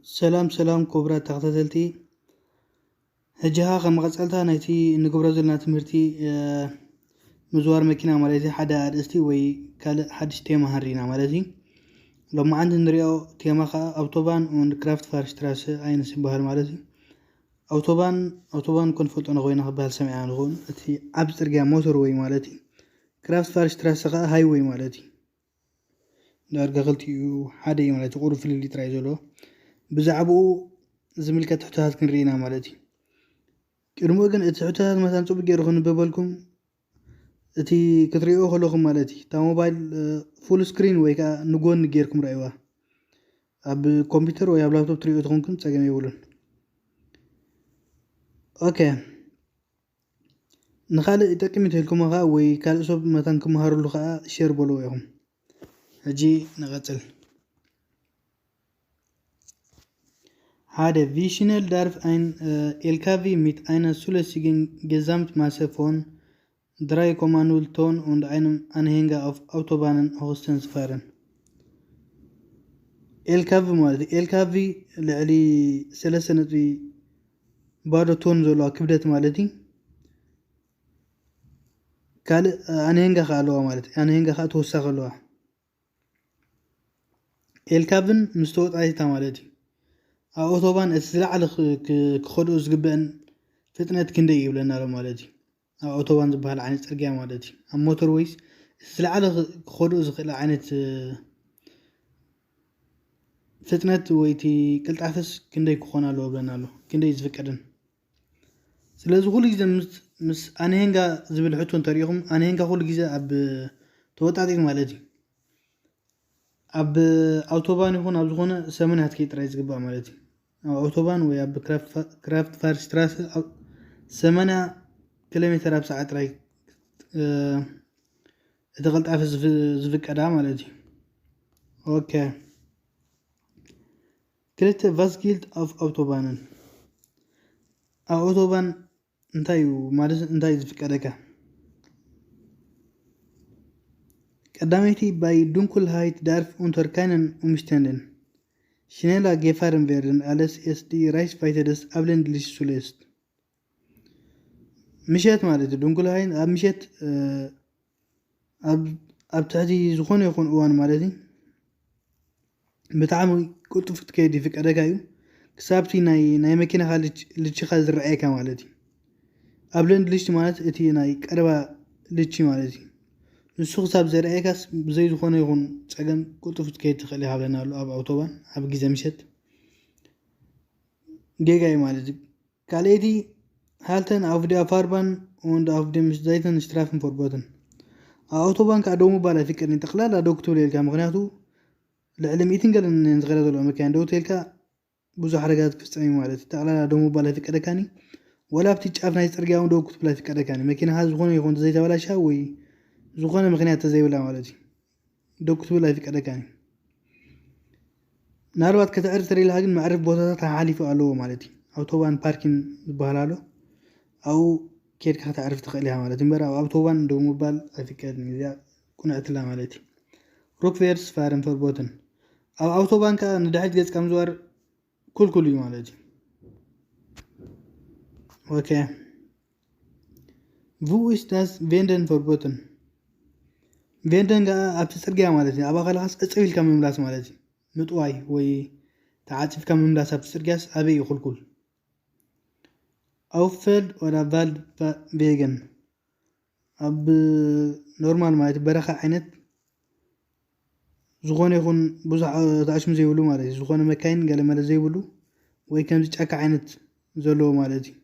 سلام كبرى تغتدلتي هجها خم قصلتها نيتي نقبر زلنا تمرتي مزوار مكينة مالتي حدا أدستي وي كال حدش تيما هرينا مالتي لما عند نريو تيما خا أوتوبان ونكرافت فارشتراس أين سبهر مالتي أوتوبان كن فلت أنا غوينا بهال سمع نغون تي عبد ترجع موتور وي مالتي كرافت فارشتراس خا هاي وي مالتي دار قلتي حدا مالتي غرف اللي ترايزلو بزعبو زميلك تحتها كنرينا مالتي كرمو كن تحتها مثلا صوب غيركم ببالكم تي كتريو خلوكم مالتي تا موبايل فول سكرين ويكا نغون غيركم رايوا اب كمبيوتر ويا لابتوب تريو تكونكم تصقم يولن اوكي نخال تقيمت لكم غا وي كال صوب مثلا كمهارو لخا شير بولو يهم اجي نغتل هذا فيشنال darf ein LKW mit einer zulässigen Gesamtmasse von 3,0 Tonnen und einem Anhänger auf Autobahnen höchstens fahren. LKW ማለት LKW ልዕሊ 3 ባዶ ቶን ዘለዎ ክብደት ማለት እዩ ካልእ ኣንሄንጋ ኣለዋ ማለት እዩ ኣንሄንጋ ተወሳኺ ኣለዋ LKW ምስ ተወጣኢታ ማለት እዩ ኣብ ኣውቶባን እቲ ዝለዓለ ክኸድኡ ዝግበአን ፍጥነት ክንደይ ይብለና ኣሎ ማለት እዩ ኣብ ኣውቶባን ዝበሃል ዓይነት ፅርግያ ማለት እዩ ኣብ ሞተር ወይስ እቲ ዝለዓለ ክኸድኡ ዝኽእል ዓይነት ፍጥነት ወይቲ ቅልጣፈስ ክንደይ ክኾን ኣለዎ ብለና ኣሎ ክንደይ ዝፍቀድን ስለዚ ኩሉ ግዜ ምስ ኣንሄንጋ ዝብል ሕቶ እንተሪኢኹም ኣንሄንጋ ኩሉ ግዜ ኣብ ተወጣጢት ማለት እዩ ኣብ ኣውቶባን ይኹን ኣብ ዝኾነ ሰመናት ከይጥራይ ዝግባእ ማለት እዩ ኣብ ኣውቶባን ወይ ኣብ ክራፍት ፋርሽትራስ 80 ኪሎሜትር ኣብ ሰዓት ጥራይ እቲ ቅልጣፈ ዝፍቀዳ ማለት እዩ ኦኬ ክልተ ቫስጊልት ኣብ ኣውቶባንን ኣብ ኣውቶባን እንታይ ማለት እንታይ ዝፍቀደካ ቀዳመይቲ ባይ ዱንኩልሃይት ዳርፍ ኡንተር keinen umständen schneller gefahren werden als es die Reichweite abländlich zulässt ምሸት ማለት ዱንኩልሃይት ኣብ ምሸት ኣብ ትሕቲ ዝኾነ ይኹን እዋን ማለት እዩ ብጣዕሚ ቁልጡፍ ክትከይድ ይፍቀደካ እዩ ክሳብቲ ናይ መኪናኻ ልችኻ ዝረኣየካ ማለት እዩ ኣብ ለንድ ልች ማለት እቲ ናይ ቀረባ ልቺ ማለት እዩ ንሱ ክሳብ ዝረኣየካስ ብዘይ ዝኾነ ይኹን ፀገም ቁልጡፍ ክትከይድ ትኽእል ኢኻ ብለና ኣሎ ኣብ ኣውቶባን ኣብ ግዜ ምሸት ጌጋይ ማለት እዩ ካልአይቲ halten auf der Fahrbahn und auf dem Seitenstreifen verboten ኣብ ኣውቶባን ከዓ ደው ምባል ኣይፍቀድን ጠቕላላ ደው ክትብል የልካ ምክንያቱ ልዕሊ 100 ገለን ዝኸዳ ዘሎ መኪና ደው ትልካ ብዙሕ ሓደጋ ክፍፀም እዩ ማለት እዩ ጠቕላላ ደው ምባል ኣይፍቀደካኒ ወላ ኣብቲ ጫፍ ናይ ፅርግያ እውን ደው ክትብል ኣይፍቀደካኒ መኪናኻ ዝኾነ ይኹን ዘይተበላሻ ወይ ዝኾነ ምክንያት ተዘይብላ ማለት እዩ ደው ክትብል ኣይፍቀደካኒ ናልባት ከተዕርፍ ተሪኢልካ ግን መዕረፍ ቦታታት ሓሊፉ ኣለዎ ማለት እዩ ኣውቶባን ፓርኪን ዝበሃል ኣሎ ኣብኡ ከይድካ ከተዕርፍ ትኽእል ኢኻ ማለት እዩ እምበር ኣብ ኣውቶባን ደው ምባል ኣይፍቀድን እዚኣ ቁንዕትላ ማለት እዩ ሩክቬርስ ፋርን ፈርቦትን ኣብ ኣውቶባን ከዓ ንድሕሪት ገጽካ ምዝዋር ኩልኩል እዩ ማለት እዩ ኦኬ wo ist das wenden verboten wenden ከዓ ኣብቲ ፅርግያ ማለት እዩ ኣብ ኣኻልኻስ እፅፍ ኢልካ ምምላስ ማለት እዩ ምጥዋይ ወይ ተዓፂፍካ ምምላስ ኣብቲ ፅርግያስ ኣበይ እዩ ኩልኩል Auffeld oder Waldwegen ab normal ማለት በረኻ ዓይነት ዝኾነ ይኹን ብዙሕ ተኣሽሙ ዘይብሉ ማለት እዩ ዝኾነ መካይን ገለመለ ዘይብሉ ወይ ከምዚ ጫካ ዓይነት ዘለዎ ማለት እዩ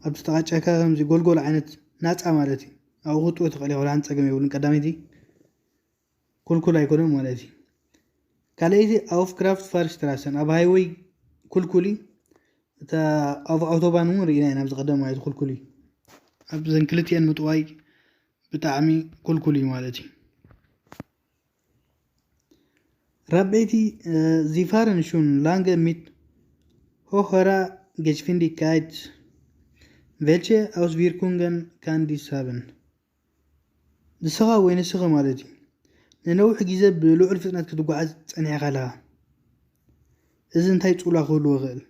ኣብ ተቃጫካ ከምዚ ጎልጎል ዓይነት ናፃ ማለት እዩ ኣብ ውጥኡ ትኽእል ኢኻ ወላን ፀገም የብሉን ቀዳመይቲ ኩልኩል ኣይኮነን ማለት እዩ ካልአይቲ auf Kraft Fahrstraßen ኣብ ሃይዌይ ኩልኩል እዩ እታ ኣብ ኣውቶባን እውን ርኢና ኢና ብዝቀደም ማለት ኩልኩል እዩ ኣብ ዘን ክልቲአን ምጥዋይ ብጣዕሚ ኩልኩል እዩ ማለት እዩ ራበይቲ Sie fahren schon lange mit hoher Geschwindigkeit welche Auswirkungen kann dies haben ንስኻ ወይ ንስኺ ማለት እዩ ንነዊሕ ግዜ ብልዑል ፍጥነት ክትጓዓዝ ፀኒዕካ ኣለኻ إذا انتي تقول أخول وغل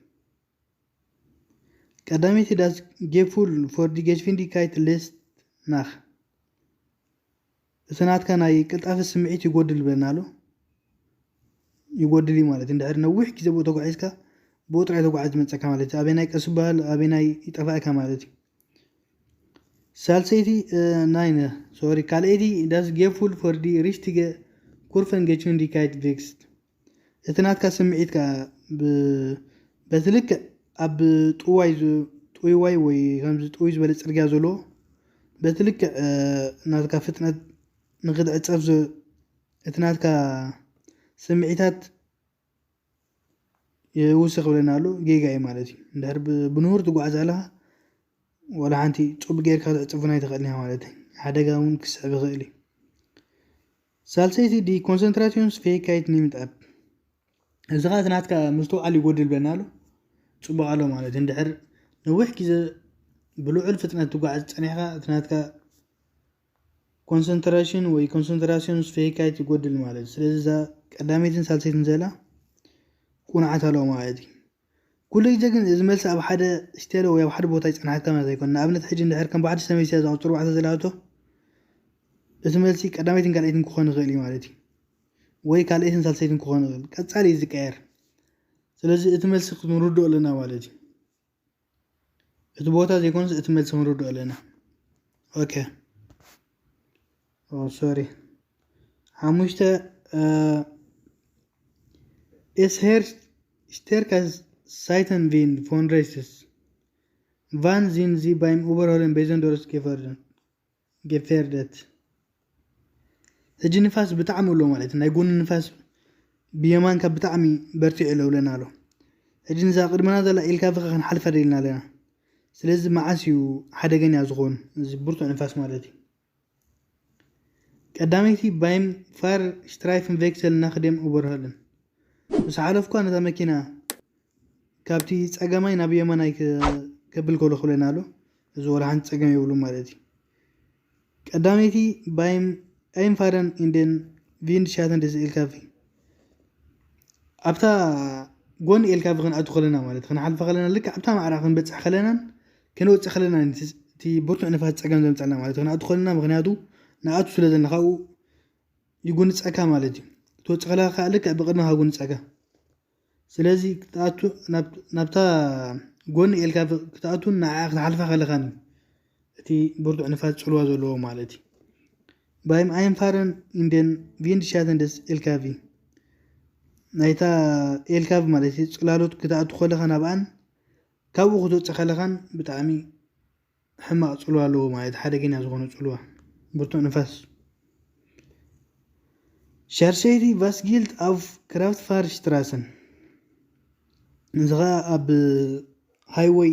قدامتي das gefull for die Geschwindigkeit lässt nach سنات كان أي قلت أفس سمعيت يقودل بنالو يقودلي مالتي اندحر نوح كي زبو تقعيسكا بوطرع تقعيز من سكا مالتي أبيناي كسبال أبيناي يتفاكا مالتي سالسيتي ناين سوري كاليتي das gefull for die richtige Kurvengeschwindigkeit wächst እትናት ከስምዒትካ በትልክ ኣብ ጥዋይ ወይ ከምዚ ጥውይ ዝበለ ፅርግያ ዘሎ በትልክ ናትካ ፍጥነት ንክትዕፀፍ እትናትካ ስምዒታት ይውስኽ ብለና ኣሎ ጌጋ እዩ ማለት እዩ እንድሕር ብንሁር ትጓዓዝ ኣለኻ ወላ ሓንቲ ፁብ ጌርካ ክትዕፅፉና ይትኽእል ኢኻ ማለት እዩ ሓደጋ እውን ክስዕብ ይኽእል እዩ ሳልሰይቲ ዲ ኮንሰንትራሲዮንስፌሂካይት ኒምት ኣብ እዚ ኸ እትናትካ ምስተውዓል ይጎድል ብለና ኣሎ ፅቡቕ ኣሎ ማለት እዩ እንድሕር ነዊሕ ግዜ ብልዑል ፍጥነት ትጓዓዝ ፀኒሕካ እትናትካ ኮንሰንትራሽን ወይ ኮንሰንትራሲዮንስፌሂካይት ይጎድል ማለት እዩ ስለዚ እዛ ቀዳመይትን ሳልሰይትን ዘላ ቁንዓት ኣለዎ ማለት እዩ ኩሉ ግዜ ግን እዚ መልሲ ኣብ ሓደ ስቴሎ ወይ ኣብ ሓደ ቦታ ይፀናሕካ ማለት ኣይኮነ ንኣብነት ሕጂ እንድሕር ከም ብሓደ ሰመይስያ ዝኣውፅሩ ባዕተ ዘላቶ እቲ መልሲ ቀዳመይትን ካልኣይትን ክኾን ይኽእል እዩ ማለት እዩ ወይ ካልኣይትን ሳልሰይትን ክኾን ይኽእል ቀጻሊ እዩ ዝቀየር ስለዚ እቲ መልሲ ክንርድኦ ኣለና ማለት እዩ እቲ ቦታ ዘይኮንስ እቲ መልሲ ክንርድኦ ኣለና ኦኬ ሶሪ ሓሙሽተ es herrscht stärker Seitenwind von rechts wann sind sie beim Überholen besonders gefährdet እጂ ንፋስ ብጣዕሚ ኣሎ ማለት ናይ ጎኒ ንፋስ ብየማንካ ብጣዕሚ በርቲዑ ኣሎ ብለና ኣሎ እጂ ንዛ ቅድመና ዘላ ኢልካ ፍኻ ክንሓልፋ ደልና ኣለና ስለዚ መዓስ እዩ ሓደገኛ ዝኾን እዚ ብርቱዕ ንፋስ ማለት እዩ ቀዳመይቲ ባይም ፋር ሽትራይፍን ቬክሰል ናክደም ኡበርሃልን ምስ ሓለፍኳ ነታ መኪና ካብቲ ፀገማይ ናብ የማናይ ከብል ከሎ ክብለና ኣሎ እዚ ወላ ሓንቲ ፀገም የብሉ ማለት እዩ ቀዳመይቲ ባይም einfahren in den Windschatten des LKW ኣብታ ጎን LKW ክንኣቱ ከለና ማለት ክንሓልፈ ከለና ልክ ኣብታ ማዕራ ክንበፅሕ ከለናን ክንወፅእ ከለና እቲ ብርቱዕ ንፋስ ፀገም ዘምፀልና ማለት ክንኣቱ ከለና ምክንያቱ ንኣቱ ስለ ዘለና ካብኡ ይጉንፀካ ማለት እዩ ትወፅእ ከለካ ልክ ብቅድሚካ ይጉንፀካ ስለዚ ክትኣቱ ናብታ ጎን LKW ክትኣቱ ንዓ ክትሓልፋ ከለኻን እቲ ብርቱዕ ንፋስ ፅልዋ ዘለዎ ማለት እዩ beim Einfahren in den Windschatten des LKW ናይታ LKW ማለት እዩ ፅላሎት ክትኣቱ ከለኻ ናብኣን ካብኡ ክትወፅእ ከለኻን ብጣዕሚ ሕማቕ ፅልዋ ኣለዎ ማለት ሓደገኛ ዝኾነ ፅልዋ ብርቱዕ ንፋስ ሻርሰይቲ was gilt auf Kraftfahrstraßen እዚ ኸ ኣብ ሃይዌይ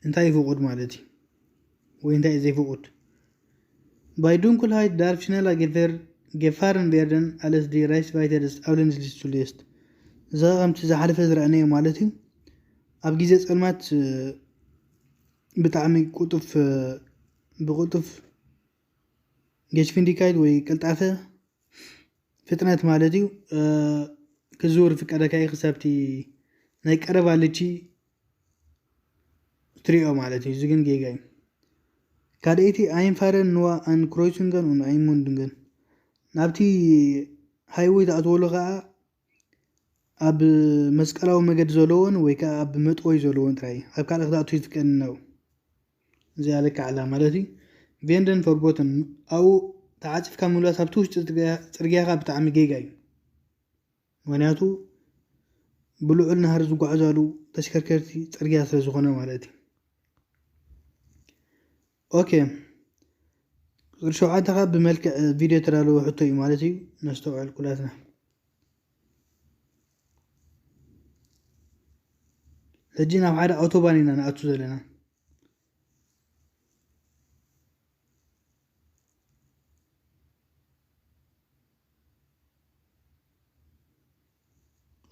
እንታይ ይፍቁድ ማለት እዩ ወይ እንታይ ዘይፍቁድ Bei Dunkelheit darf schneller gefahren werden, als die Reichweite des Ausländerliches zulässt. So kommt diese Halfe zerane ማለት እዩ ኣብ ግዜ ጸልማት ብጣዕሚ ብቁጡፍ Geschwindigkeit ወይ ቀልጣፈ ፍጥነት ማለት እዩ ክዙር ፍቀደካ ይክሳብቲ ናይ ቀረባ ልቺ ትሪኦ ማለት እዩ ዝግን ጌጋ እዩ ካልእቲ ኣይንፋረን ንዋ ኣን ክሮይሲንገን ኡን ኣይሙንድንገን ናብቲ ሃይዌይ ተኣትወሉ ከዓ ኣብ መስቀላዊ መገዲ ዘለዎን ወይ ከዓ ኣብ መጥወይ ዘለዎን ጥራይ ኣብ ካልእ ክትኣቱ ይፍቀድ ነው እዚ ያለካ ዓላ ማለት እዩ ቬንደን ፎርቦተን ኣብኡ ተዓፂፍካ ምምላስ ኣብቲ ውሽጢ ፅርግያካ ብጣዕሚ ጌጋ እዩ ምክንያቱ ብልዑል ናሃር ዝጓዓዛሉ ተሽከርከርቲ ፅርግያ ስለ ዝኾነ ማለት እዩ اوكي شو عادها بملك فيديو ترى له حطي مالتي نستوعب كلاتنا لجينا بعد اوتوبانينا ناتو زلنا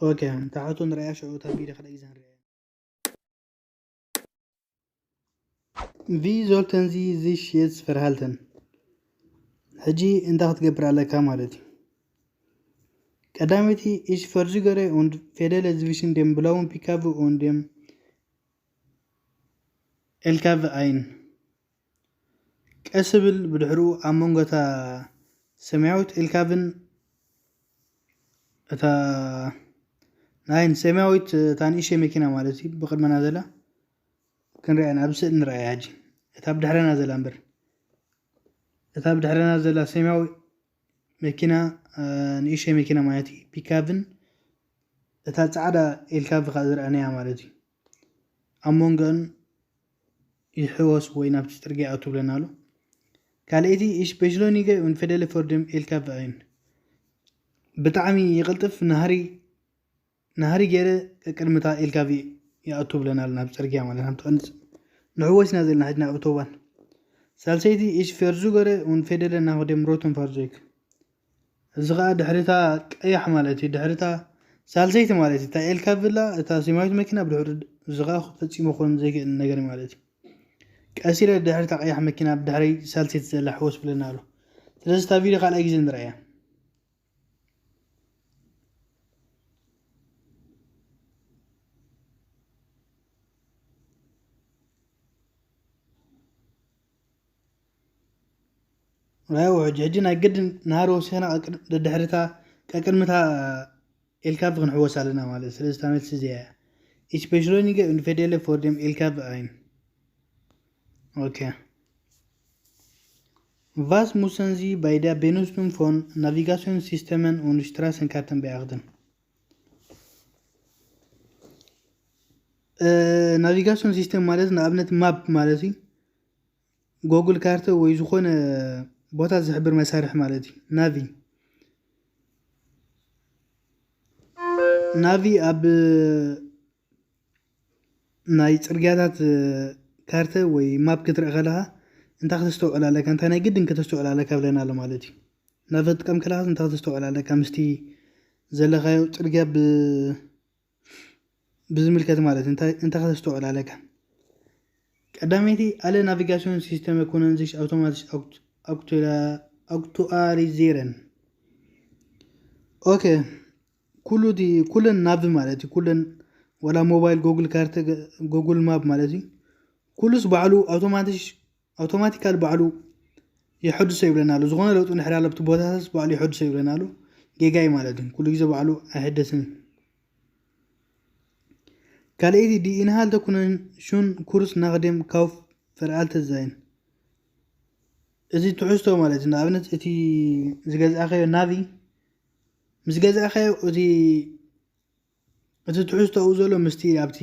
اوكي تعالوا نريا شو فيديو خلي يزن Wie sollten Sie sich jetzt verhalten? حجي انت هتقبر على كامالتي ቀዳሚቲ ich verzögere und fädele zwischen dem blauen Pkw und dem LKW ein. ቀስ ብል ብድሕሩ ኣብ መንጎታ ሰማያዊት ኤልካቭን እታ ናይን ሰማያዊት እታ ንእሽተይ መኪና ማለት እዩ ብቅድመና ዘላ ክንሪኣ ናብ ስእሊ ንሪኣ ሕጂ እታ ብድሕረና ዘላ እምበር እታ ብድሕረና ዘላ ሰማያዊ መኪና ንእሽተይ መኪና ማለት እዩ ፒካፕን እታ ፃዕዳ ኤልካቭ ካ ዝረኣናያ ማለት እዩ ኣብ መንጎአን ይሕወስ ወይ ናብቲ ፅርግያ ኣቱ ብለና ኣሎ ካልአይቲ ich beschleunige und fädele vor dem LKW ein ብጣዕሚ ይቅልጥፍ ናሃሪ ገይረ ቅድምታ ኤልካቭ ይኣቱ ብለና ኣሎ ናብ ፅርግያ ማለት ናብ ትቐንፅ ንሕወስና ዘለና ሕጂ ናብ ኣውቶባን ሳልሰይቲ ich verzögere und fädele nach dem roten Fahrzeug እዚ ከዓ ድሕሪታ ቀያሕ ማለት እዩ ድሕሪታ ሳልሰይቲ ማለት እዩ እታ ኤልካቭ ላ እታ ሰማያዊት መኪና ብድሕሪ እዚ ከዓ ፈፂሙ ክኾን ዘይክእል ነገር ማለት እዩ ቀስ ኢለ ድሕሪታ ቀያሕ መኪና ብድሕሪ ሳልሰይቲ ዘላ ሕወስ ብለና ኣሎ ስለዚ እታ ቪድዮ ካልኣይ ግዜ ንሪኣ رايو حجنا قد نهار وسنة دحرتها كقدمتها الكاف غنحوس علينا مالك سلسة تعمل سزيها ich beschleunige und fädele vor dem LKW ein okay was müssen Sie bei der Benutzung von Navigationssystemen und Straßenkarten beachten Navigationssystem ማለት ንኣብነት ማፕ ማለት እዩ ጎግል ካርታ ወይ ዝኾነ ቦታ ዝሕብር መሳርሒ ማለት እዩ ናቪ ኣብ ናይ ፅርግያታት ካርታ ወይ ማፕ ክትርኢ ከለካ እንታይ ከተስተውዕል ኣለካ እንታይ ናይ ግድን ከተስተውዕል ኣለካ ብለና ኣሎ ማለት እዩ ናቪ ክትጥቀም ከለካ እንታይ ከተስተውዕል ኣለካ ምስቲ ዘለኻዮ ፅርግያ ብዝምልከት ማለት እንታይ ከተስተውዕል ኣለካ ቀዳመይቲ alle Navigationssysteme können sich automatisch aktualisieren okay ኩለን ናብ ማለት እዩ ኩለን ወላ ሞባይል ጎግል ካርታ ጎግል ማፕ ማለት እዩ ኩሉስ ባዕሉ ኣውቶማቲካል ባዕሉ ይሕድሶ ይብለና ኣሎ ዝኾነ ለውጥ እንድሕር ኣለብቲ ቦታታት ባዕሉ ይሕድሶ ይብለና ኣሎ ጌጋይ ማለት እዩ ኩሉ ግዜ ባዕሉ ኣይሕደስን ካልአይቲ die Inhalte können schon kurz nach dem Kauf veraltet sein እዚ ትሕዝቶ ማለት እዩ ንኣብነት እቲ ዝገዛእኸዮ ናቪ ምስ ገዛእኸዮ እቲ ትሕዝቶ ኣብኡ ዘሎ ምስቲ ኣብቲ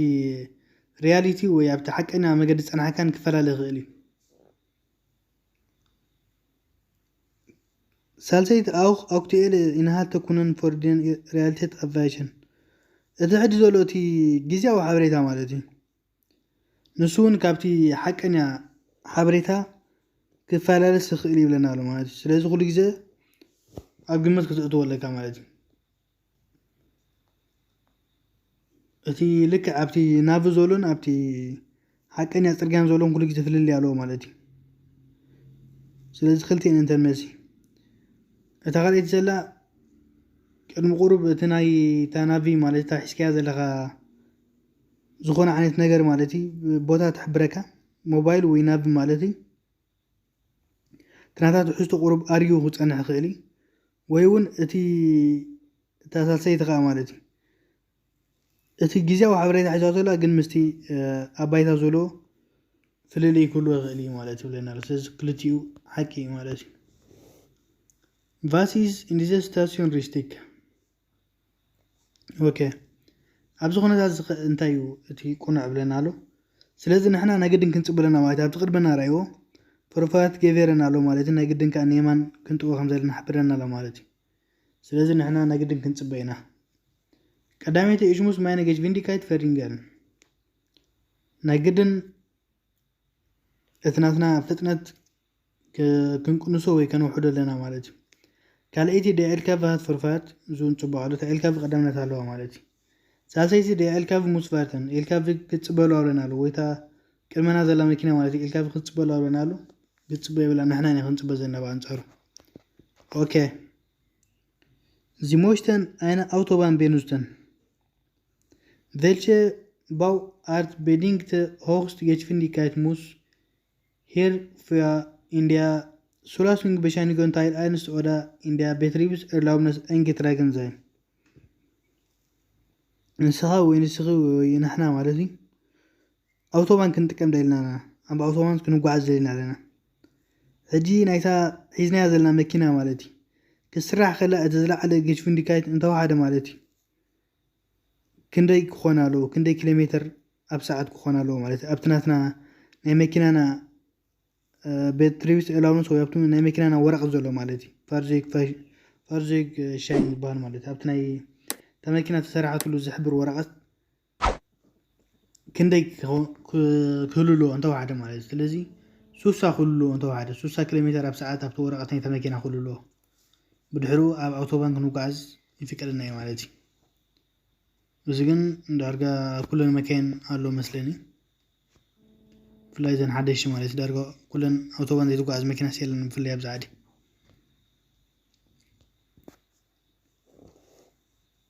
ሪያሊቲ ወይ ኣብቲ ሓቀኛ መገዲ ፀናሕካን ክፈላለ ይኽእል እዩ ሳልሰይቲ auch aktuelle Inhalte können für den Realität abweichen እቲ ሕጂ ዘሎ እቲ ግዝያዊ ሓበሬታ ማለት እዩ ንሱ እውን ካብቲ ሓቀኛ ሓበሬታ ክፈላለስ ይኽእል ይብለና ኣሎ ማለት እዩ ስለዚ ኩሉ ግዜ ኣብ ግምት ክትእትዎ ኣለካ ማለት እዩ እቲ ልክዕ ኣብቲ ናቪ ዘሎን ኣብቲ ሓቀኛ ፅርግያን ዘሎን ኩሉ ግዜ ፍልልይ ኣለዎ ማለት እዩ ስለዚ ክልቲአን እንተን መሲ እታ ካልአይቲ ዘላ ቅድሚ ቁሩብ እቲ ናይ ታናቪ ማለት እታ ሒዝካያ ዘለካ ዝኾነ ዓይነት ነገር ማለት እዩ ቦታ ትሕብረካ ሞባይል ወይ ናቪ ማለት እዩ ትናታ ትሕዝቶ ቁሩብ ኣርዩ ክፀንሕ ይኽእል እዩ ወይ እውን እቲ ሳልሰይቲ ከዓ ማለት እዩ እቲ ግዝያዊ ሓበሬታ ሒዛ ዘላ ግን ምስቲ ኣብ ባይታ ዘሎ ፍልልይ ክህልዎ ይኽእል እዩ ማለት እዩ ብለና ኣሎ ስለዚ ክልቲኡ ሓቂ እዩ ማለት እዩ was ist in dieser Station richtig okay ኣብዚ ኩነታት እንታይ እዩ እቲ ቁኑዕ ብለና ኣሎ ስለዚ ንሕና ናይ ግድን ክንፅብለና ማለት ኣብቲ ቅድመና ራእይዎ ፕሮፋይል ገበረና ኣሎ ማለት እዩ ናይ ግድን ከዓ ንየማን ክንጥዎ ከም ዘለና ሓብረና ኣሎ ማለት እዩ ስለዚ ንሕና ናይ ግድን ክንፅበ ኢና ቀዳመይቲ ich muss meine Geschwindigkeit verringern ናይ ግድን እቲ ናትና ፍጥነት ክንቅንሶ ወይ ከንውሕዶ ኣለና ማለት እዩ ካልአይቲ der LKW hat Vorfahrt ዞን ፅበቃሉ እታ LKW ቀዳምነት ኣለዋ ማለት እዩ ሳልሰይቲ der LKW muss warten LKW ክትፅበሉ ኣለና ኣሎ ወይታ ቅድመና ዘላ መኪና ማለት እዩ LKW ክትፅበሉ ኣለና ኣሎ ክትፅበ ይብላ ንሕና ኢና ክንፅበ ዘለና ብኣንፃሩ ኦኬ Sie möchten eine Autobahn benutzen. Welche Bauart bedingt Höchstgeschwindigkeit muss hierfür in der Zulassungsbescheinigung Teil 1 oder in der Betriebserlaubnis eingetragen sein? ንስኻ ወይ ንስኺ ወይ ንሕና ማለት እዩ ኣውቶባን ክንጥቀም ደልና ኣብ ኣውቶባን ክንጓዓዝ ዘለና ኣለና ሕጂ ናይታ ሒዝናያ ዘለና መኪና ማለት እዩ ክስራሕ ከላ እቲ ዝለዓለ ገሽፍንዲካይት እንተወሓደ ማለት እዩ ክንደይ ክኾን ኣለዎ ክንደይ ኪሎ ሜትር ኣብ ሰዓት ክኾን ኣለዎ ማለት እዩ ኣብቲ ናትና ናይ መኪናና ቤትሪቪስ ኤላውንስ ወይ ኣብቲ ናይ መኪናና ወረቐት ዘሎ ማለት እዩ ፋርዜግ ሻይን ዝበሃል ማለት እዩ ኣብቲ ናይ ተመኪና ተሰራሓትሉ ዝሕብር ወረቐት ክንደይ ክህልሎ እንተወሓደ ማለት እዩ ስለዚ ሱሳ ክህልሎ እንተወሓደ 60 ኪሎ ሜትር ኣብ ሰዓት ኣብቲ ወረቐት ናይ ተመኪና ክህልሎ ብድሕሩ ኣብ ኣውቶባን ክንጓዓዝ ይፍቀደና እዩ ማለት እዩ እዚ ግን ዳርጋ ኩለን መካይን ኣሎ መስለኒ ፍላይ ዘን ሓደሽ ማለት ዳርጋ ኩለን ኣውቶባን ዘይትጓዓዝ መኪና ሲለን ብፍላይ ኣብ ዛዕዲ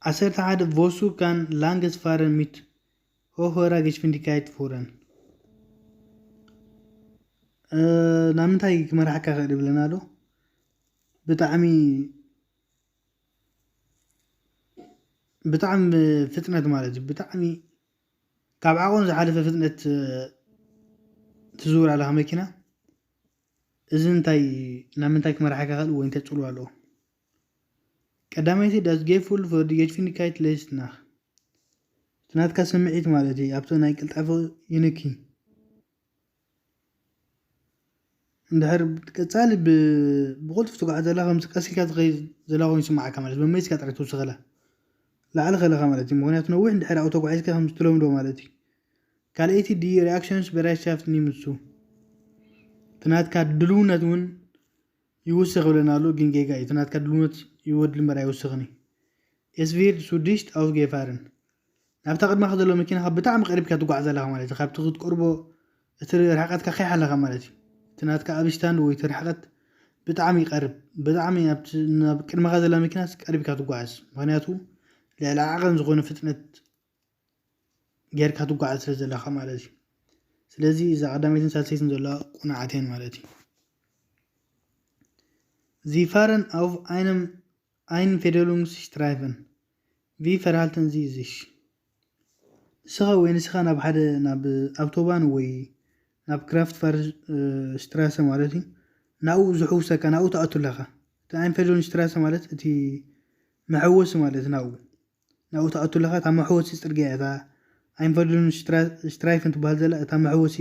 11 Wozu kann langes Fahren mit höherer Geschwindigkeit fahren? ናምንታይ ክመራሕካ ክእል ይብለና ኣሎ ብጣዕሚ ፍጥነት ማለት እዩ ብጣዕሚ ካብ ዓቆን ዝሓለፈ ፍጥነት ትዝውር ኣለኻ መኪና እዚ እንታይ ናምንታይ ክመራሕካ ክእል ወይ እንታይ ፅልዋ ኣለዎ ቀዳማይቲ das Gefühl für die Geschwindigkeit lässt nach ትናትካ ስምዒት ማለት እዩ ኣብቲ ናይ ቅልጣፈ ይንኪ እንድሕር ቀፃሊ ብቁልጡፍ ትጓዓዝ ዘላ ከምዚ ቀሲልካ ትኸይድ ዘላ ኮይኑ ይስማዓካ ማለት እዩ ብመይስካ ጥራሕ ትውስኸላ ላዕሊ ከለኻ ማለት እዩ ምክንያቱ ነዊሕ እንድሕር ኣውቶ ጓዒዝካ ከምዚ ትለምዶ ማለት እዩ ካልአይቲ ዲ ሪኣክሽንስ በራይሻፍት ኒምሱ ትናትካ ድልውነት እውን ይውስኽ ብለና ኣሎ ግን ጌጋ እዩ ትናትካ ድልውነት ይወድል እምበር ኣይውስኽኒ es wird zu dicht ausgefahren ናብታ ቅድማኻ ዘሎ መኪና ብጣዕሚ ቀሪብካ ትጓዓዝ ኣለኻ ማለት እዩ ካብቲ ክትቀርቦ እቲ ርሕቐትካ ከይሕ ኣለኻ ማለት እዩ ትናትካ ኣብ ስታንድ ወይ ትርሕቐት ብጣዕሚ ይቀርብ ብጣዕሚ ናብ ቅድማኻ ዘላ መኪና ቀሪብካ ትጓዓዝ ምክንያቱ ልዕሊ ዓቐን ዝኾነ ፍጥነት ጌርካ ትጓዓዝ ስለ ዘለኻ ማለት እዩ ስለዚ እዛ ቀዳመይትን ሳልሰይትን ዘላ ቁናዓት እየን ማለት እዩ Sie fahren auf einem Einfädelungsstreifen. Wie verhalten Sie sich? ንስኻ ወይ ንስኻ ናብ ሓደ ናብ ኣውቶባን ወይ ናብ ክራፍትፋርስትራሰ ማለት እዩ ናብኡ ዝሕውሰካ ናብኡ ተኣቱ ኣለኻ እቲ ኣይንፌደሉንስትራሰ ማለት እቲ መሐወሲ ማለት ናብኡ ተኣቱ ኣለኻ እታ መሐወሲ ፅርግያ እታ ኣይንፌደሉንስትራይፍን ትበሃል ዘላ እታ መሐወሲ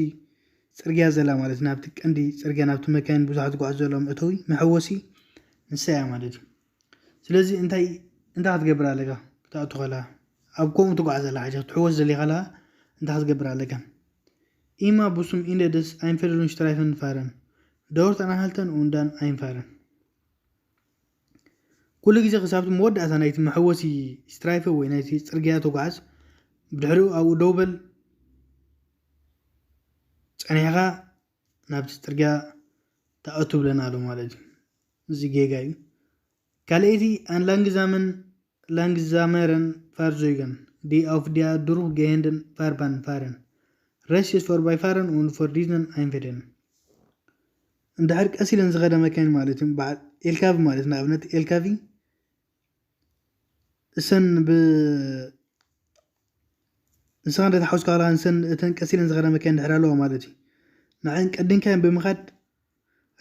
ፅርግያ ዘላ ማለት ናብቲ ቀንዲ ፅርግያ ናብቲ መካይን ብዙሓት ዝጓዓዙ ዘሎም እተዊ መሐወሲ ንሳ እያ ማለት እዩ ስለዚ እንታይ ክትገብር ኣለካ ክትኣቱ ከለኻ ኣብ ከምኡ ትጓዓዝ ዘላ ሓጃ ትሕወስ ዘሊኻ ከለኻ እንታይ ክትገብር ኣለካ ኢማ ቡሱም ኢነ ደስ ኣይንፌደሉንስትራይፍን ፋረን ደወርት ኣናሃልተን ኡንዳን ኣይንፋረን ኩሉ ግዜ ክሳብቲ መወዳእታ ናይቲ መሐወሲ ስትራይፈ ወይ ናይቲ ፅርግያ ተጓዓዝ ብድሕሪኡ ኣብኡ ደው በል ፀኒሕኻ ናብቲ ፅርግያ ተኣቱ ብለና ኣሎ ማለት እዩ እዚ ጌጋ እዩ ካልአይቲ ኣን ላንግዛመረን ፋርዞይገን ዲ auf der durchgehenden Fahrbahn fahren rechts ist vorbeifahren und vor diesen einfädeln እንድሕር ቀሲለን ዝኸደ መካይን ማለት እዩ በዓል ኤልካቪ ማለት ንኣብነት ኤልካቪ እሰን ንስኻ እንዳተሓወስካ ከለኻ ንሰን እተን ቀሲለን ዝኸደ መካይን ድሕር ኣለዋ ማለት እዩ ንዕን ቀድንካየን ብምኻድ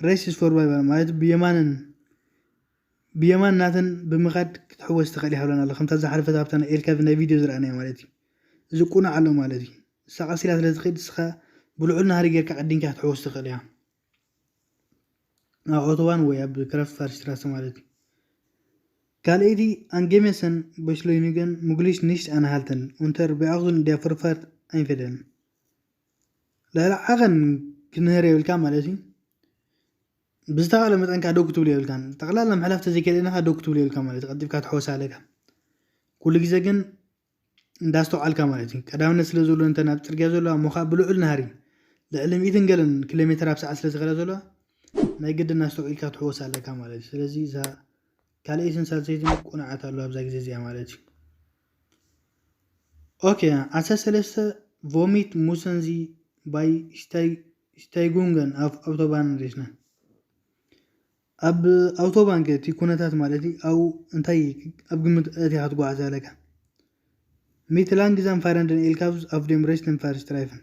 ሬሲስ ፎርባይ ማለት ብየማን ናተን ብምኻድ ክትሕወስ ትኽእል ኢኻ ብለና ኣሎ ከምታ ዝሓለፈት ሃብታ ናይ ኤልካቪ ናይ ቪድዮ ዝረኣናዮ ማለት እዩ እዚ ቁናዕ ኣሎ ማለት እዩ ንሳ ቀሲላ ስለ ዝኸይድ ንስኻ ብልዑል ናሃሪ ጌርካ ቀዲንካ ክትሕወስ ትኽእል ኢኻ ኣብ ኣውቶባን ወይ ኣብ ክራፍትፋርስትራሰ ማለት እዩ ካልአይቲ አንጌሜሰን በሽሎይኒገን ሙግሊሽ ኒሽት ኣናሃልተን ኡንተር ቢኣኽዙን ዲያ ፍርፋርት ኣይንፈደን ልዕሊ ዓቐን ክንህር የብልካ ማለት እዩ ብዝተኻለ መጠንካ ደው ክትብል የብልካን ጠቕላላ ምሕላፍ ተዘይከለናኻ ደው ክትብል የብልካ ማለት እዩ ቀጢብካ ትሕወስ ኣለካ ኩሉ ግዜ ግን እንዳስተውዓልካ ማለት እዩ ቀዳምነት ስለ ዘሎ እንተ ናብ ፅርግያ ዘለዋ ሞኻ ብልዑል ናሃሪ ልዕሊ 100 ገለን ኪሎ ሜትር ኣብ ሰዓት ስለ ዝኸደ ዘለዋ ናይ ግድን እናስተውዒልካ ትሕወስ ኣለካ ማለት እዩ ስለዚ እዛ ካልأيትን ሳልሰይትን ቁንዓት ኣሎ ኣብዛ ግዜ እዚኣ ማለት እዩ اوكي 13 vomit musenzi by steigungan auf autobahn ريشنا اب autobahn كتي كونتات مالتي او انتي اب قمت اتي هتغواز لك ميتلانجزان فارندن الكابز اف ديم ريشتن فارسترايفن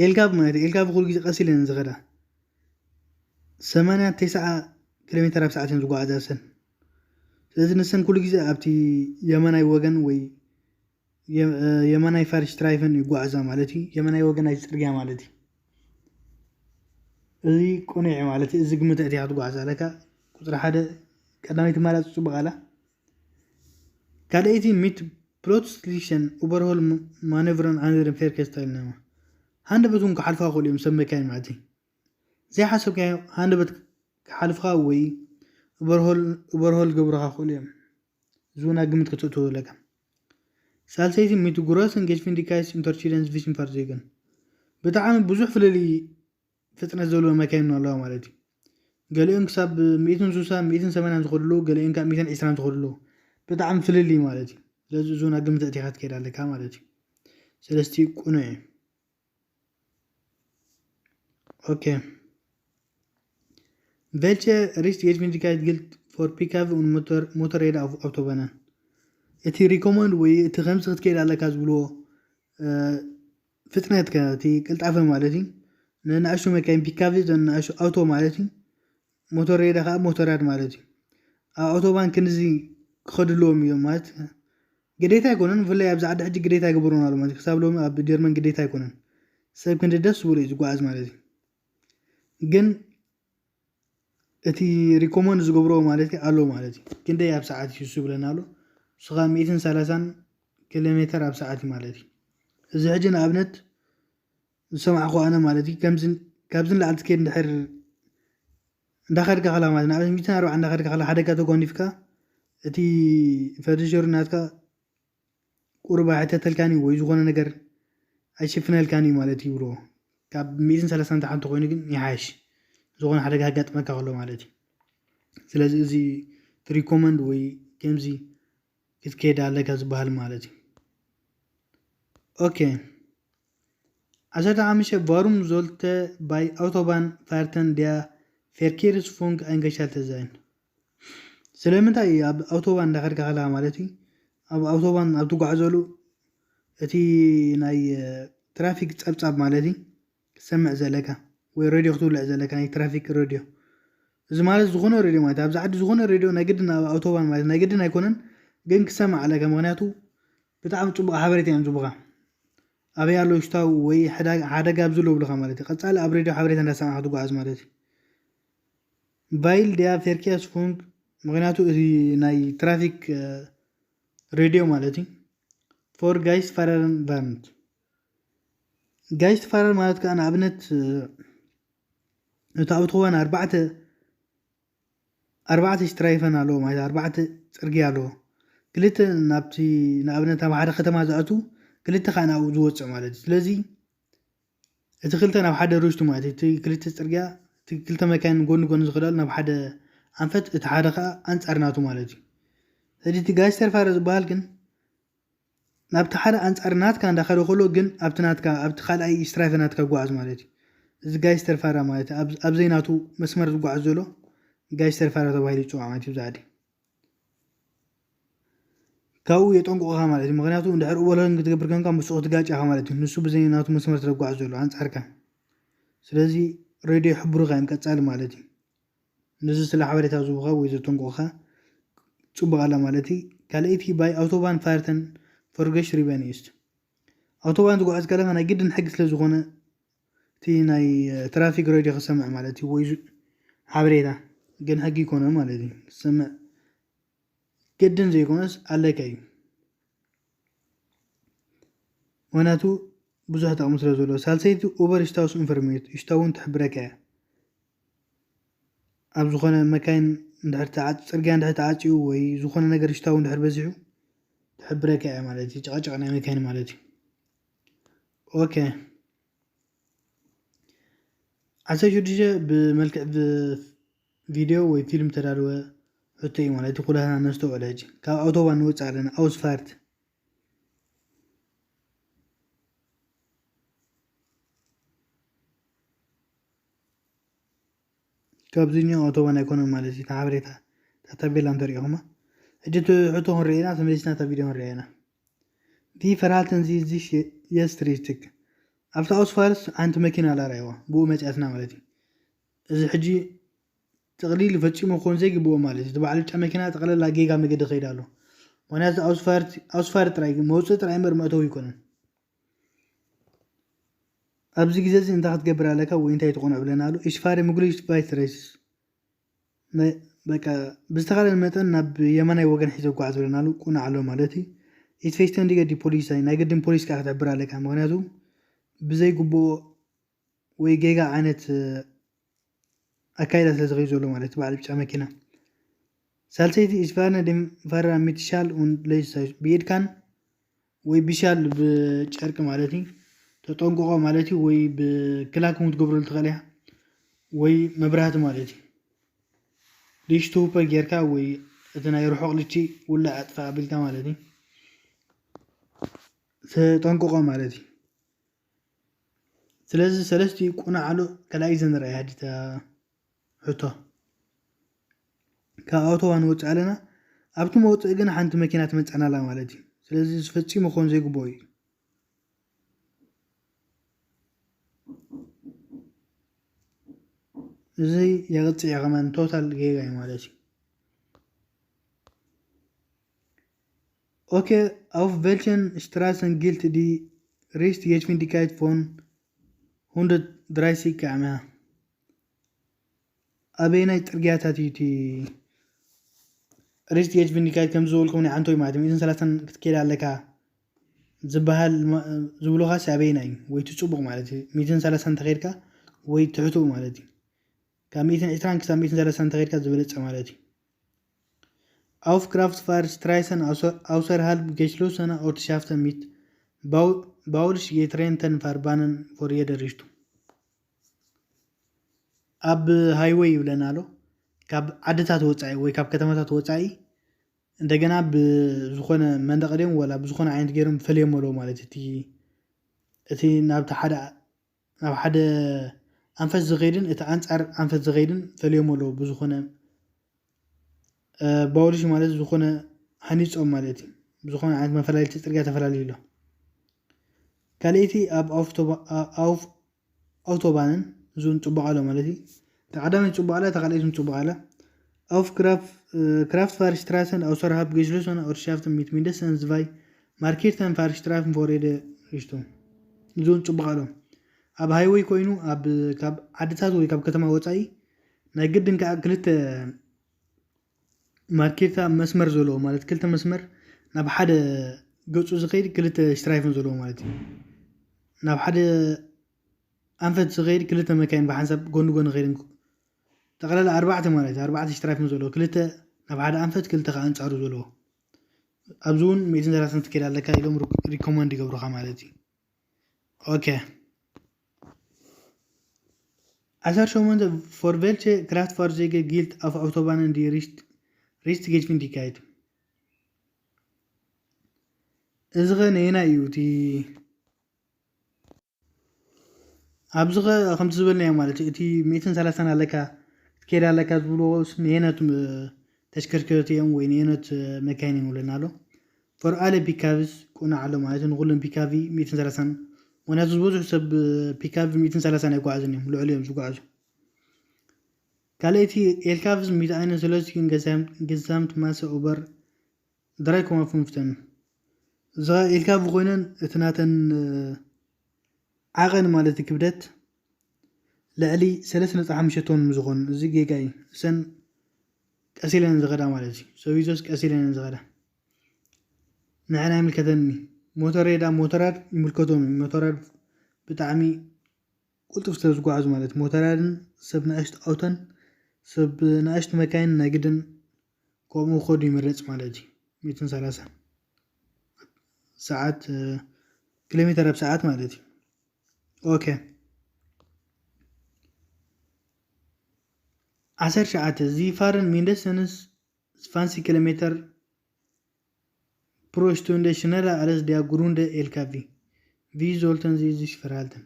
الكاب مالتي الكاب كل جزء قسيلن زغدا 89 كيلومتر بساعه زغواز ስለዚህ ንሰን ኩሉ ግዜ ኣብቲ የመናይ ወገን ወይ የመናይ ፋርስትራይፈን ይጓዓዛ ማለት እዩ የመናይ ወገን ኣይ ጽርግያ ማለት እዩ እዚ ቁንዕ ማለት እዩ እዚ ግምት እቲ ያትጓዓዛ ለካ ቁጥሪ 1 ቀዳሚት ማለት ጽቡቃላ ካልአይቲ ሚት ፕሮትስሊሽን ኦቨርሆል ማኔቨርን አንደር ፌርከስ ታይልናማ ሃንደ በቱን ከሐልፋ ኾልዮም ሰመካይ ማለት እዩ ዘይ ሓሰብካ ሃንደ በት ከሐልፋ ወይ ኦቨርሆል ገብረኻ ኾልዮም ዙና ግምት ከተቶ ለካ ሳልሰይቲ ሚት ጉሮስ እንጌጅ ፊንዲካይስ ኢንተርቺደንስ ቪዥን ፋርዜገን በጣም ብዙሕ ፍለሊ ፍጥነት ዘሎ መካይን ነው አለው ማለት እዩ ገሊኦም ክሳብ 160 180 ዝኸድሉ ገሊኦም ካብ 120 ዝኸድሉ በጣም ፍለሊ ማለት እዩ ስለዚ ዙና ግምት እቲ ያት ከይዳለካ ማለት እዩ ስለስቲ ቁኑዕ ኦኬ welche Richtgeschwindigkeit gilt for pickup und Motorräder auf Autobahnen? እቲ ሪኮመንድ ወይ እቲ ከምስ ክትከይድ ኣለካ ዝብሎ ፍጥነትካ እቲ ቅልጣፈ ማለት እዩ ንኣሽቱ መካይን ፒካፕ ንኣሽቱ ኣውቶ ማለት እዩ ሞቶሬዳ ከዓ ሞቶራድ ማለት እዩ ኣብ ኣውቶባን ክንዚ ክኸድልዎም እዮም ማለት ግዴታ ኣይኮነን ብፍላይ ኣብዚ ዓዲ ሕጂ ግዴታ ይግብሩና ኣሎ ማለት ክሳብ ሎሚ ኣብ ጀርመን ግዴታ ኣይኮነን ሰብ ክንዲ ደስ ብሎ እዩ ዝጓዓዝ ማለት እዩ ግን እቲ ሪኮመንድ ዝገብሮ ማለት ኣሎ ማለት እዩ ክንደይ ኣብ ሰዓት ይሱ ብለና ኣሎ ስኻ 130 ኪሎሜትር ኣብ ሰዓት ማለት እዩ እዚ ሕጂ ንኣብነት ዝሰማዕኹ ኣነ ማለት እዩ ካብዝን ላዕሊ ትከይድ እንድሕር እንዳኸድካ ከላ ማለት ንኣብነት 140 እንዳኸድካ ከላ ሓደጋ ተጓኒፍካ እቲ ፈርኒቸር ናትካ ቁርባ ሕተተልካኒ ወይ ዝኾነ ነገር ኣይሽፍነልካኒ ማለት ይብሎ ካብ 130 ታሕቲ ኮይኑ ግን ይሓሽ ዝኾነ ሓደጋ ጋጥመካ ከሎ ማለት እዩ ስለዚ እዚ ሪኮመንድ ወይ ከምዚ ክትከይድ ኣለካ ዝበሃል ማለት እዩ ኦኬ 15 warum sollte bei Autobahnfahrten der Verkehrsfunk eingeschaltet sein ስለምንታይ ኣብ ኣውቶባን እንዳኸድካ ከላ ማለት እዩ ኣብ ኣውቶባን ኣብ ትጓዓዘሉ እቲ ናይ ትራፊክ ፀብፃብ ማለት እዩ ክሰምዕ ዘለካ ወይ ሬድዮ ክትውልዕ ዘለካ ናይ ትራፊክ ሬድዮ እዚ ማለት ዝኾነ ሬድዮ ማለት ኣብዚ ዓዲ ዝኾነ ሬድዮ ናይ ግድን ኣብ ኣውቶባን ማለት ናይ ግድን ኣይኮነን ግን ክሰምዕ ኣለካ ምክንያቱ ብጣዕሚ ፅቡቅ ሓበሬታ እዮም ዝቡኻ ኣበይ ኣሎ ሽታው ወይ ሓደጋ ብዝሎ ብለኻ ማለት እዩ ቀፃሊ ኣብ ሬድዮ ሓበሬታ እንዳሰማዕካ ትጓዓዝ ማለት እዩ ባይል ዲያ ፌርኬርስፉንክ ምክንያቱ እዚ ናይ ትራፊክ ሬድዮ ማለት እዩ ፎር ጋይስት ፋረርን ቫርንት ጋይስት ፋረር ማለት ከዓ ንኣብነት እቲ ኣውቶባን ኣርባዕተ ስትራይፈን ኣለዎ ማለት ኣርባዕተ ፅርግያ ኣለዎ ክልተ ናብቲ ንኣብነት ኣብ ሓደ ከተማ ዝኣቱ ክልተ ከዓ ናብኡ ዝወፅእ ማለት እዩ ስለዚ እቲ ክልተ ናብ ሓደ ርሽቱ ማለት እዩ እቲ ክልተ ፅርግያ እቲ ክልተ መካይን ጎኒ ጎኒ ዝኸዳሉ ናብ ሓደ ኣንፈት እቲ ሓደ ከዓ ኣንፃር ናቱ ማለት እዩ ስለዚ እቲ ጋይስተር ፋረር ዝበሃል ግን ናብቲ ሓደ ኣንፃር ናትካ እንዳኸደ ከሎ ግን ኣብቲ ናትካ ኣብቲ ካልኣይ ስትራይፈን ናትካ ጓዓዝ ማለት እዩ እዚ ጋይስተር ፋረር ማለት እዩ ኣብ ዘይናቱ መስመር ዝጓዓዝ ዘሎ ጋይስተር ፋረር ተባሂሉ ይፅዋዕ ማለት እዩ ዛዕዲ ካብኡ የጠንቁቕኻ ማለት እዩ ምክንያቱ እንድሕር ወለን ክትገብር ከንካ ምስኡ ክትጋጭኻ ማለት እዩ ንሱ ብዘይናቱ መስመር ተጓዓዝ ዘሎ ኣንፃርካ ስለዚ ሬድዮ ይሕብሩኻ እዮም ቀፃሊ ማለት እዩ ነዚ ስለ ሓበሬታ ዝቡኻ ወይ ዘጠንቁቕኻ ፅቡቕ ኣላ ማለት እዩ ካልአይቲ ባይ ኣውቶባን ፋርተን ፎርገሽ ሪበን ist ኣውቶባን ዝጓዓዝ ከለኻ ናይ ግድን ሕጊ ስለ ዝኾነ እቲ ናይ ትራፊክ ሬድዮ ክሰምዕ ማለት እዩ ወይ ሓበሬታ ግን ሕጊ ይኮነ ማለት እዩ ክሰምዕ ግድን ዘይኮነስ ኣለካ እዩ ምክንያቱ ብዙሕ ጥቕሚ ስለ ዘለዎ ሳልሰይቲ ኦቨር ሽታውስ ኢንፎርሜት ሽታውን ትሕብረካ እያ ኣብ ዝኾነ መካይን ፅርግያ እንድሕር ተዓፅዩ ወይ ዝኾነ ነገር ሽታው እንድሕር በዚሑ ትሕብረካ እያ ማለት እዩ ጨቐጨቕ ናይ መካይን ማለት እዩ ኦኬ 16 ብመልክዕ ቪድዮ ወይ ፊልም ተዳለወ حتى مالتي كلها نستوعب هجي كأوتوبان نوصل علينا أوسفارت كابزينيو أوتوبان يكون مالتي تعبريتها تتبيل عن طريقهما اجت حطوهم رأينا تمليسنا تبيلهم رأينا دي فرالتن زيش يستريتك أفتح أوسفارت أنت ماكينة على رأيوه بو مجأتنا مالتي إذا حجي تقليل فتشي مخون زي بو مالتي تبع عليك ماكينة تقلل لا جيجا مقد خيدالو وناس أوسفارت رأي موصت رأي مرمتو يكونن أبزي جزء أنت هتجبر عليك وأنت يتقون عبلنا له إيش فارق مقوليش بايت ريس بقى بستغل المتن نب يمنا يوجن حيث قاعد عبلنا له كون على مالتي يتفيستن دي قدي بوليس هاي نقدم بوليس كأخذ عبر عليك مغنياتو بزي قبو ويجيجا عانت أكيد أتلزغيزو له مالتي بعد بتاع ماكينة سالتي إيش فارنا دم فارنا ميتشال وليس بيد كان ويبيشال بشارك مالتي تطنقوا مالتي وي بكلاكم تقبروا التغليها وي مبرهات مالتي ليش توبا جيركا وي اتنا يروحوا لشي ولا ادفع بالكا مالتي تطنقوا مالتي سلازي سلستي يكون على كلاي زنرا هادي حطه كاوتو وانوت علينا ابتو موت اجن حنت ماكينات مصنا لا مالتي سلازي سفتي مخون زي قبوي زي يغطي يا غمان توتال جيجا مالتي Okay, auf welchen Straßen gilt die Richtgeschwindigkeit von 130 km/h? أبينا ترجعت تي Richtgeschwindigkeit كم زول كوني عنتوي معدم إذن ثلاثة كتير عليك زبها زولوها سابيناي ويتصبغ مالتي 230 تغيرك ويتحطو مالتي كميتين إتران كسام 230 تغيرك زبلت مالتي Auf Kraftfahrstraßen außerhalb geschlossener Ortschaften mit baulich getrennten Fahrbahnen vor jeder Richtung. Ab Highway ብለናሎ ካብ ዓድታት ወጻኢ ወይ ካብ ከተማታት ወጻኢ እንደገና ብዝኾነ መንደቕ ደም ወላ ብዝኾነ ዓይነት ገይሮም ፈልየመሎ ማለት እቲ ናብ ሓደ ኣንፈት ዝኸይድን እቲ ኣንጻር ኣንፈት ዝኸይድን ፈልየመሎ ብዝኾነ باولش مالت زخونة هنيج أو مالتي زخونة عند مفلالي تسترجع تفلالي له كاليتي أب أوتوبانن زون تبعاله مالتي تعدم تبعاله تقليدهم تبعاله أوف كرافت فارشتراسن أو صرها بجلسون أو شافت ميت ميندسن زفاي ماركيرتن فارشترافن فوريد ريشتو زون تبعاله أب هايوي كوينو أب كاب عدتات وي كاب كتما وصاي نايقدن كأكلت ماركيتا مسمر زولو مالت كلتا مسمر ناب حدا قوصو زغير كلتا شترايفن زولو مالتي ناب حدا أنفت زغير كلتا مكان بحسب قون غيرن تقلل أربعة شترايفن زولو كلتا ناب حدا أنفت كلتا خانت عرو زولو أبزون 230 تكيلا لكا إلوم ريكوماندي قبروخا مالتي أوكي أثر شومند for welche Kraftfahrzeuge gilt auf Autobahnen die Richtgeschwindigkeit إزغا نينا يوتي أبزغا خمس زبالنا يا مالتي إتي 230 لكا كيرا لكا زبولوس نينات تشكركرتي يوم وينينات مكاني مولنالو فور آل بيكافز كونا على مالتي نقولن بيكافي 230 وانا زبوزو حسب بيكافي 230 يقعزن يوم لعليهم زقعزو كاليتي الكافز ميتاين سلوسكين جزامت ماسا أوبر درايكو مفهوم فتن زغا الكاف غوينن اتناتن عاغن مالتي كبدت لعلي 3.5 طن مزغون زي جيجاي سن كاسيلين زغدا مالتي سويزوس كاسيلين زغدا نحنا عمل كدني موتوريدا موتورات يملكتهم موتورات بتعمي قلت فسترز قاعز مالت موتورات سبنا اشت اوتن سب ناشت مكان ناقدن قومو خود يمرץ مالتي 230 ساعات كيلومتر بساعات مالتي اوكي 10 ساعات زي فارن ميندسنس fancy kilometer pro stunde schnella alles der Grunde LKW wie sollten sie sich verhalten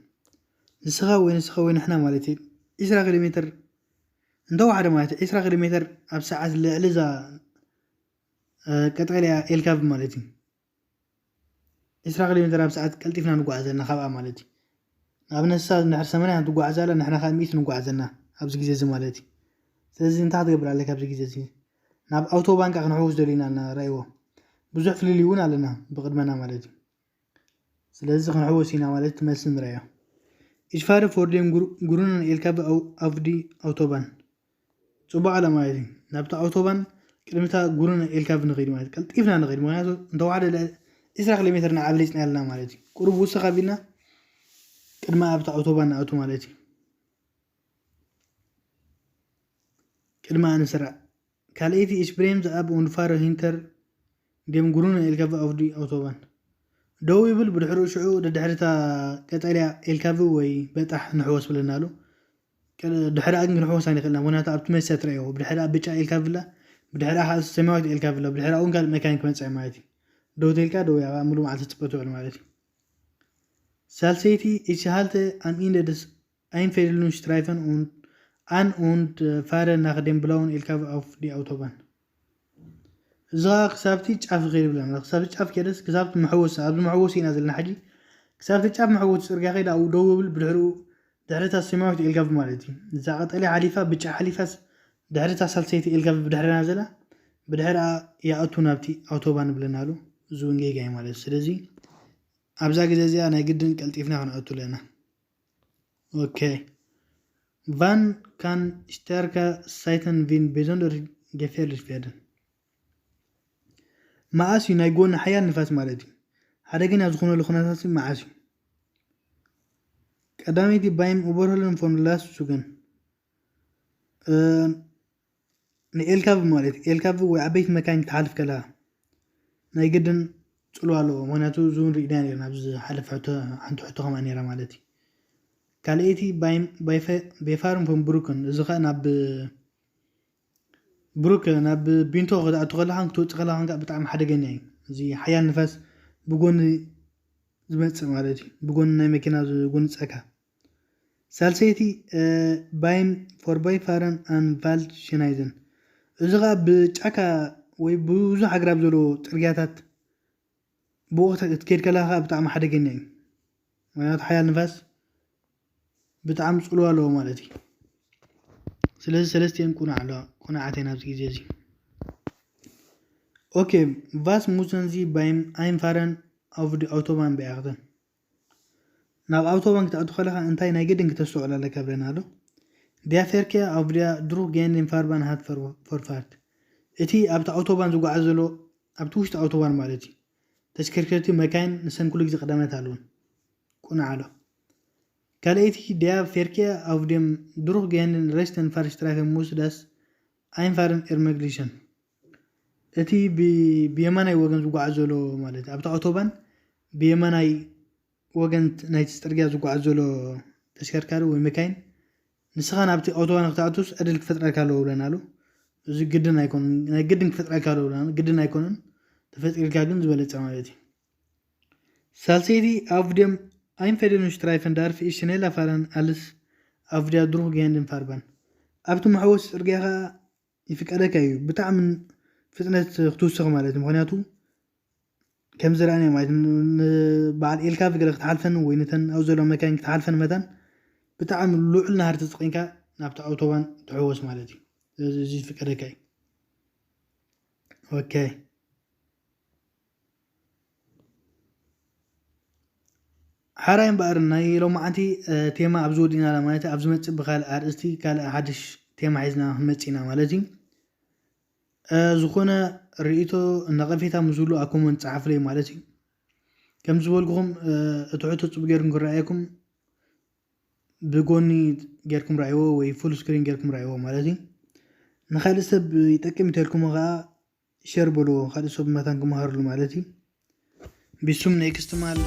نسخوين احنا مالتي 10 كيلومتر ندو عاد مالتي 10 كيلومتر اب ساعات لعلزا قطعليا LKW مالتي 10 كيلومتر اب ساعات قلطفنا نغعزلنا خبا مالتي ابنسا نحر سمنا نغعزالا نحنا 500 نغعزلنا ابز غيزه زي مالتي ስለዚህ እንታ ትገብራለህ ካብዚ ግዜ እዚ ናብ አውቶባን ቃ ክንሕውስ ደሊና ናራይዎ ብዙሕ ፍልል ይውን ኣለና ብቅድመና ማለት እዩ ስለዚህ ክንሕውስ ኢና ማለት ትመስል ንራዮ Ich fahre vor dem grünen LKW auf die Autobahn. ጽቡቅ አለ ማለት እዩ ናብታ አውቶባን ቅድምታ grüne LKW ንኸይድ ማለት ቀልጢፍና ንኸይድ ማለት እንደዋዓደ 20 ኪሎ ሜትር ንዓብሊፅና ያለና ማለት እዩ ቁርብ ውስኽ ኣቢልና ቅድማ ኣብታ አውቶባን ኣቱ ማለት እዩ ቅድማ እንስራ ካልአይቲ ich bremse ab und fahre hinter dem grünen LKW auf die Autobahn. ደው ይብል ብድሕሪኡ ሽዑ ድሕሪታ ቀጠልያ LKW ወይ በጣሕ ንሕወስ ብለናሉ ድሕሪ ግን ክንሕወስ ኣይንኽእልና ምክንያቱ ኣብቲ መሰት ትሪእዎ ብድሕሪ ብጫ LKW ላ ብድሕሪ ከዓ ሰማያዊት LKW ላ ብድሕሪ እውን ካልእ መካይን ክመፅእ ማለት እዩ ደው ተልካ ደው ያ ሙሉ መዓልቲ ትፅበትውዕል ማለት እዩ ሳልሰይቲ ich halte am Ende des Einfädelungsstreifen und fahre nach dem blauen LKW auf die Autobahn. እዛ ክሳብቲ ጫፍ ኸይድ ብለና ክሳብቲ ጫፍ ከደስ ክሳብቲ መሕወስ ኣብ መሕወስ ኢና ዘለና ሕጂ ክሳብቲ ጫፍ መሕወስ ፅርግያ ኸይድ ኣብ ደው ብል ብድሕሪኡ ድሕሪታ ሰማያዊት LKW ማለት እዩ እዛ ቀጠልያ ሓሊፋ ብጫ ሓሊፋስ ድሕሪታ ሳልሰይቲ LKW ብድሕሪና ዘላ ብድሕሪኣ ይኣቱ ናብቲ ኣውቶባን ብለናሉ እዚ እውን ጌጋ እዩ ማለት ስለዚ ኣብዛ ግዜ እዚኣ ናይ ግድን ቀልጢፍና ክንኣቱ ለና ኦኬ Wann kann stärker Seiten wie besonders gefährlich werden? معاش ናይ ጎኒ ሓያል ንፋስ ማለት እዩ ሓደገኛ ዝኾነሉ ኩነታት معاش ቀዳሚቲ ባይም ኦቨርሆልን ፎን ላስ ሱገን ንኤልካቭ ማለት ኤልካቭ ወይ ዓበይቲ መካይን ክትሓልፍ ከላ ናይ ግድን ፅልዋ ኣለዎ ምክንያቱ ዙን ርኢና ነርና ኣብዚ ሓለፈ ሓንቲ ሕቶ ከማ ነራ ማለት እዩ ካልአይቲ ባይም ቤፋርም ፎን ብሩክን እዚ ኸ ናብ ብሩክ ናብ ቢንቶ ክትኣቱ ከለካ ክትወፅእ ከለካ ብጣዕሚ ሓደገኛ እዩ እዚ ሓያል ንፋስ ብጎኒ ዝመፅእ ማለት እዩ ብጎኒ ናይ መኪና ዝጉንፀካ ሳልሰይቲ ባይም ፎርባይ ፋረን ኣን ቫልድ ሽናይዘን እዚ ኸ ብጫካ ወይ ብዙሕ ኣግራብ ዘለዎ ፅርግያታት ብወቅቲ ክትከይድ ከለካ ብጣዕሚ ሓደገኛ እዩ ምክንያቱ ሓያል ንፋስ ብጣዕሚ ፅልዋ ኣለዎ ማለት እዩ ስለዚ ሰለስቲአን ቁናዓተይና ኣብዚ ግዜ እዚ ኦኬ was müssen Sie beim Einfahren auf die Autobahn beachten ናብ ኣውቶባን ክትኣቱ ከለካ እንታይ ናይ ግድን ክተስተውዕል ኣለካ ብለና ኣሎ der Verkehr auf der durchgehenden Fahrbahn hat Vorfahrt እቲ ኣብቲ ኣውቶባን ዝጓዓዝ ዘሎ ኣብቲ ውሽጢ ኣውቶባን ማለት እዩ ተሽከርከርቲ መካይን ንሰን ኩሉ ግዜ ቀዳመት ኣለዎን ቁናዕ ኣሎ ካልአይቲ der Verkehr auf dem durchgehenden rechten Fahrstreifen muss das Einfahren ermöglichen እቲ ብየማናይ ወገን ዝጓዓዝ ዘሎ ማለት ኣብቲ ኣውቶባን ብየማናይ ወገን ናይቲ ፅርግያ ዝጓዓዝ ዘሎ ተሽከርካሪ ወይ መካይን ንስኻ ናብቲ ኣውቶባን ክትኣቱስ ዕድል ክፈጥረልካ ኣለዎ ብለና ኣሎ እዚ ግድን ኣይኮነን ናይ ግድን ክፈጥረልካ ኣለዎ ብለና ግድን ኣይኮነን ተፈጢርካ ግን ዝበለፀ ማለት እዩ ሳልሰይቲ auf dem Einfädelungsstreifen darf ich schneller fahren als auf der durchgehenden Fahrbahn ኣብቲ መሕወሲ ፅርግያ ኸ ይፍቀደካ እዩ ብጣዕሚ ፍጥነት ክትውስኽ ማለት እዩ ምክንያቱ ከም ዝረኣና ማለት በዓል ኤልካቭ ገለ ክትሓልፈን ወይ ነተን ኣብ ዘሎ መካይን ክትሓልፈን መጠን ብጣዕሚ ልዑል ናሃር ተፅቂንካ ናብቲ ኣውቶባን ትሕወስ ማለት እዩ እዚ ይፍቀደካ እዩ ኦኬ ሓራይ እምበኣር ናይ ሎማዓንቲ ቴማ ኣብ ዝወዲእና ማለት ኣብ ዝመፅእ ብካልእ ኣርእስቲ ካልእ ሓድሽ ቴማ ሒዝና ክንመፅእ ኢና ማለት እዩ ዝኾነ ርእቶ ነቐፌታ ምስሉ ኣብ ኮመንት ፀሓፍለይ ማለት እዩ ከም ዝበልኩኹም እቲ ሕቶ ፅቡቅ ጌርኩም ክረኣየኩም ብጎኒ ጌርኩም ራእይዎ ወይ ፉል ስክሪን ጌርኩም ራእይዎ ማለት እዩ ንካልእ ሰብ ይጠቅም ተልኩም ከዓ ሼር በልዎ ካልእ ሰብ መታን ክመሃርሉ ማለት እዩ ቢሱም ኔክስት ማል